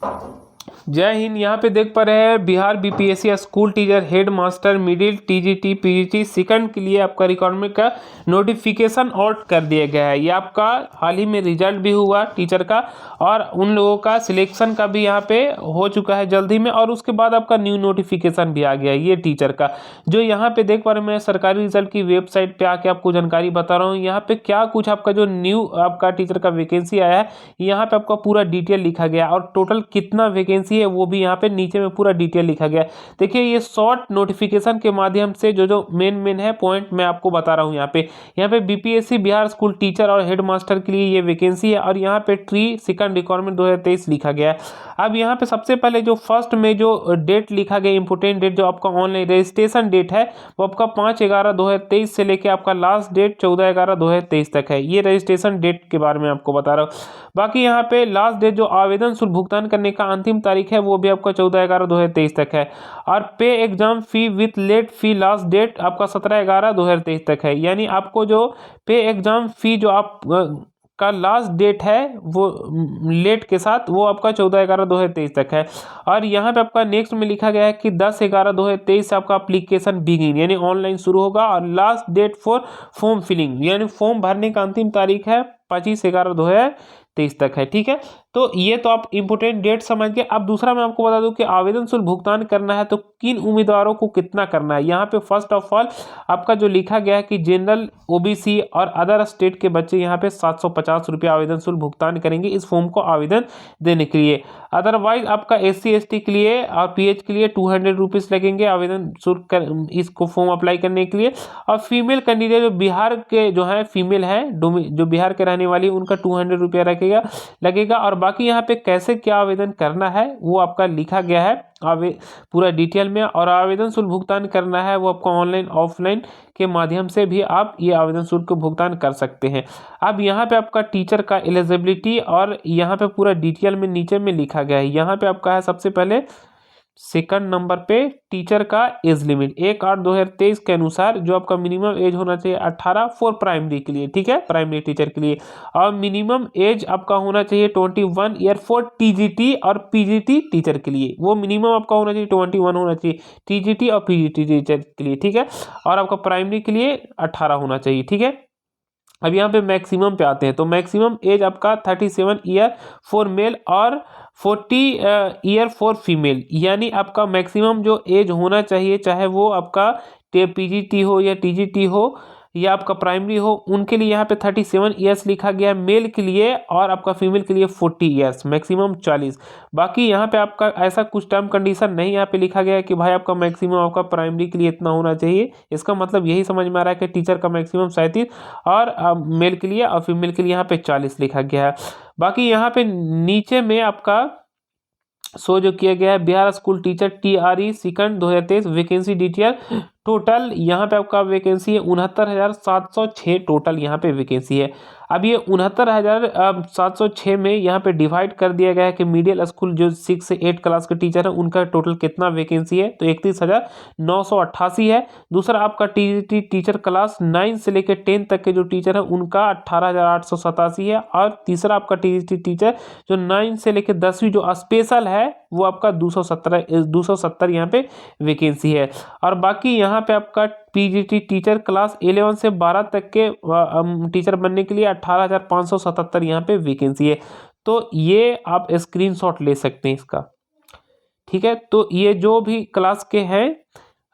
जय हिंद। यहाँ पे देख पा रहे हैं Bihar BPSC school teacher head master middle TGT PGT second के लिए आपका रिक्वायरमेंट का नोटिफिकेशन आउट कर दिया गया है। ये आपका हाल ही में रिजल्ट भी हुआ टीचर का, और उन लोगों का सिलेक्शन का भी यहाँ पे हो चुका है जल्दी में, और उसके बाद आपका न्यू नोटिफिकेशन भी आ गया है ये टीचर का। जो यहाँ पे देख पा रहे हैं, मैं सरकारी रिजल्ट की वेबसाइट पे आके आपको जानकारी बता रहा हूँ। यहाँ पे क्या कुछ आपका जो न्यू आपका टीचर का वैकेंसी आया है, यहाँ पे आपका पूरा डिटेल लिखा गया और टोटल कितना वैकेंसी है वो भी यहाँ पे नीचे में पूरा डिटेल लिखा गया है। देखिए ये शॉर्ट नोटिफिकेशन के माध्यम से जो मेन है पॉइंट मैं आपको बता रहा हूँ। यहाँ पे बीपीएससी बिहार स्कूल टीचर और हेड मास्टर के लिए ये वैकेंसी है, और यहाँ पे ट्री सेकंड रिक्वायरमेंट 2023 लिखा गया है। अब यहाँ पे सबसे पहले जो फर्स्ट में जो डेट लिखा गया, इंपोर्टेंट डेट जो आपका ऑनलाइन रजिस्ट्रेशन डेट है वो आपका 5/11/2023 से लेके आपका लास्ट डेट 14/11/2023 तक है। ये रजिस्ट्रेशन डेट के बारे में आपको बता रहा हूँ। बाकी यहाँ पे लास्ट डेट जो आवेदन शुल्क भुगतान करने का अंतिम तारीख है वो भी आपका 14/11/2023 तक है, और pay exam fee with late fee last date आपका 17/11/2023 तक है। यानी आपको जो पे एग्जाम फी जो आप का लास्ट डेट है वो लेट के साथ वो आपका 14/11/2023 तक है। और यहाँ पे आपका नेक्स्ट में लिखा गया है कि 10/11/2023 से आपका एप्लीकेशन बिगिन यानी ऑनलाइन शुरू होगा, और last date for form filling यानी फॉर्म भरने का अंतिम तारीख है 25/11/2023 तक है। ठीक है, तो ये तो आप इंपोर्टेंट डेट समझ के। अब दूसरा मैं आपको बता दूं कि आवेदन शुल्क भुगतान करना है तो किन उम्मीदवारों को कितना करना है। यहाँ पे फर्स्ट ऑफ ऑल आपका जो लिखा गया है कि जनरल ओबीसी और अदर स्टेट के बच्चे यहाँ पे 750 रुपये आवेदन शुल्क भुगतान करेंगे इस फॉर्म को आवेदन देने के लिए। अदरवाइज आपका SC ST के लिए और PH के लिए 200 रुपीज़ लगेंगे आवेदन शुल्क इसको फॉर्म अप्लाई करने के लिए। और फीमेल कैंडिडेट जो बिहार के जो है फीमेल है जो बिहार के रहने वाली उनका 200 रुपया लगेगा। और बाकी यहाँ पे कैसे क्या आवेदन करना है वो आपका लिखा गया है पूरा डिटेल में। और आवेदन शुल्क भुगतान करना है वो आपको ऑनलाइन ऑफलाइन के माध्यम से भी आप ये आवेदन शुल्क को भुगतान कर सकते हैं। अब यहाँ पे आपका टीचर का एलिजिबिलिटी और यहाँ पे पूरा डिटेल में नीचे में लिखा गया है। यहाँ पे आपका है सबसे पहले सेकंड नंबर पे टीचर का एज लिमिट 1/8/2023 के अनुसार जो आपका मिनिमम एज होना चाहिए 18 फॉर प्राइमरी के लिए। ठीक है, प्राइमरी टीचर के लिए। और मिनिमम एज आपका होना चाहिए 21 ईयर फॉर TGT और PGT टीचर के लिए। वो मिनिमम आपका होना चाहिए 21 होना चाहिए TGT और PGT टीचर के लिए। ठीक है, और आपका प्राइमरी के लिए 18 होना चाहिए। ठीक है, अब यहाँ पे मैक्सिमम पे आते हैं तो मैक्सिमम एज आपका 37 ईयर फॉर मेल और 40 ईयर फॉर फीमेल। यानी आपका मैक्सिमम जो एज होना चाहिए, चाहे वो आपका PGT हो या TGT हो या आपका प्राइमरी हो, उनके लिए यहाँ पे 37 ईयर्स लिखा गया है मेल के लिए, और आपका फीमेल के लिए 40 ईयर्स मैक्सिमम 40। बाकी यहाँ पे आपका ऐसा कुछ टर्म कंडीशन नहीं यहाँ पे लिखा गया है कि भाई आपका मैक्सिमम आपका प्राइमरी के लिए इतना होना चाहिए। इसका मतलब यही समझ में आ रहा है कि टीचर का मैक्सिमम 37 और मेल के लिए और फीमेल के लिए यहाँ पे 40 लिखा गया है। बाकी यहाँ पे नीचे में आपका शो जो किया गया है Bihar school teacher TRE second 2023 vacancy detail. Total यहाँ पे आपका वैकेंसी है 69,706 टोटल यहाँ पे वैकेंसी है। अब ये 69,706 में यहाँ पे डिवाइड कर दिया गया है कि मिडिल स्कूल जो 6 से 8 क्लास के टीचर है उनका टोटल कितना वैकेंसी है, तो 31,988 है। दूसरा आपका TGT टीचर क्लास 9 से लेकर 10 तक के जो टीचर है उनका 18,887 है। और तीसरा आपका TGT टीचर जो 9 से लेकर 10वीं जो स्पेशल है वो आपका 270 यहाँ पे वैकेंसी है। और बाकी यहाँ पे आपका PGT टीचर क्लास 11 से 12 तक के टीचर बनने के लिए 18,577 यहाँ पे वैकेंसी है। तो ये आप स्क्रीनशॉट ले सकते हैं इसका। ठीक है, तो ये जो भी क्लास के हैं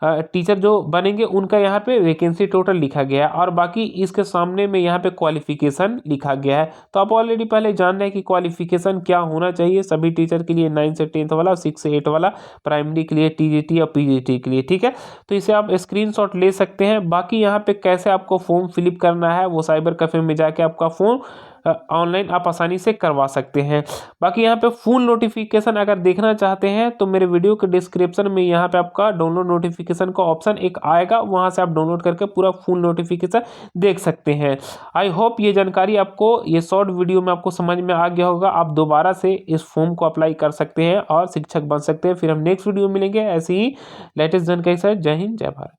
टीचर जो बनेंगे उनका यहाँ पे वैकेंसी टोटल लिखा गया है, और बाकी इसके सामने में यहाँ पे क्वालिफिकेशन लिखा गया है। तो आप ऑलरेडी पहले जान रहे हैं कि क्वालिफिकेशन क्या होना चाहिए सभी टीचर के लिए, 9 से 10th वाला, 6 से 8 वाला, प्राइमरी के लिए, TGT और PGT के लिए। ठीक है, तो इसे आप स्क्रीनशॉट ले सकते हैं। बाकी यहाँ पे कैसे आपको फॉर्म फिलअप करना है वो साइबर कैफे में जाके आपका फॉर्म ऑनलाइन आप आसानी से करवा सकते हैं। बाकी यहाँ पे फुल नोटिफिकेशन अगर देखना चाहते हैं तो मेरे वीडियो के डिस्क्रिप्शन में यहाँ पे आपका डाउनलोड नोटिफिकेशन का ऑप्शन एक आएगा, वहाँ से आप डाउनलोड करके पूरा फुल नोटिफिकेशन देख सकते हैं। आई होप ये जानकारी आपको ये शॉर्ट वीडियो में आपको समझ में आ गया होगा। आप दोबारा से इस फॉर्म को अप्लाई कर सकते हैं और शिक्षक बन सकते हैं। फिर हम नेक्स्ट वीडियो मिलेंगे ऐसे ही लेटेस्ट जानकारी के साथ। जय हिंद, जय भारत।